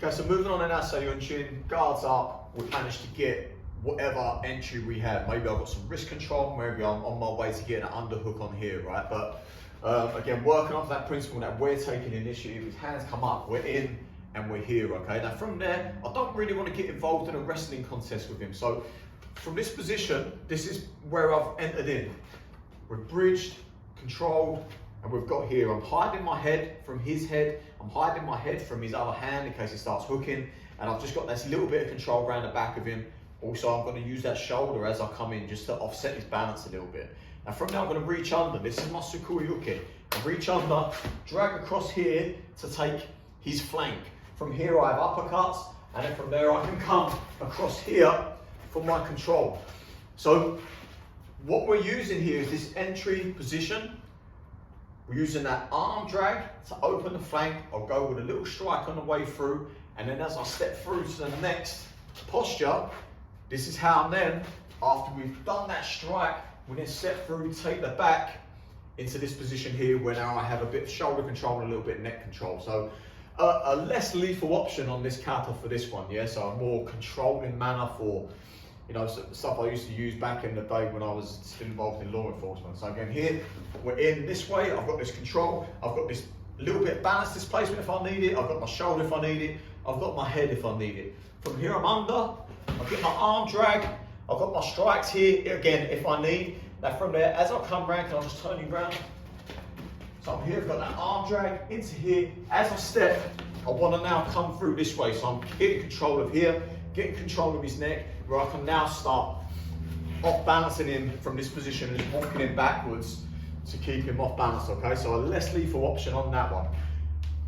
Okay, so moving on in our Seiunchin, guards up, we've managed to get whatever entry we have. Maybe I've got some wrist control, maybe I'm on my way to getting an underhook on here, right? But again, working off that principle that we're taking initiative, his hands come up, we're in and we're here, okay? Now from there, I don't really want to get involved in a wrestling contest with him. So from this position, this is where I've entered in. We're bridged, controlled, and we've got here, I'm hiding my head from his head, I'm hiding my head from his other hand in case he starts hooking, and I've just got this little bit of control around the back of him. Also, I'm going to use that shoulder as I come in just to offset his balance a little bit. Now from there, I'm going to reach under. This is my Sukui uke. I reach under, drag across here to take his flank. From here, I have uppercuts, and then from there, I can come across here for my control. So what we're using here is this entry position. We're using that arm drag to open the flank. I'll go with a little strike on the way through, and then as I step through to the next posture, this is how then, after we've done that strike, we then step through, take the back into this position here where now I have a bit of shoulder control and a little bit of neck control. So a less lethal option on this kata for this one, yeah? So a more controlling manner for, you know, stuff I used to use back in the day when I was still involved in law enforcement. So again, here, we're in this way, I've got this control, I've got this little bit of balance displacement if I need it, I've got my shoulder if I need it, I've got my head if I need it. From here I'm under, I've got my arm drag, I've got my strikes here, again, if I need. Now from there, as I come round, can I just turn you round? So I'm here, I've got that arm drag into here. As I step, I want to now come through this way. So I'm getting control of here, getting control of his neck, where I can now start off balancing him from this position and just walking him backwards to keep him off balance, okay? So a less lethal option on that one.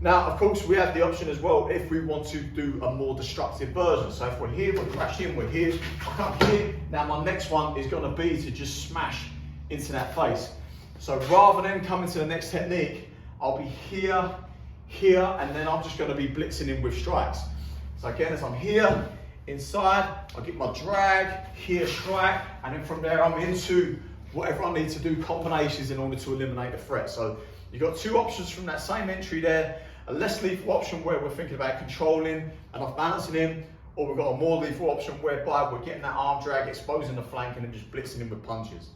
Now, of course, we have the option as well if we want to do a more destructive version. So if we're here, we're crashing, we're here, I come here. Now my next one is gonna be to just smash into that face. So rather than coming to the next technique, I'll be here, here, and then I'm just gonna be blitzing in with strikes. So again, as I'm here, inside, I get my drag, here strike, and then from there I'm into whatever I need to do, combinations in order to eliminate the threat. So you've got two options from that same entry there, a less lethal option where we're thinking about controlling and off balancing him, or we've got a more lethal option whereby we're getting that arm drag, exposing the flank and then just blitzing him with punches.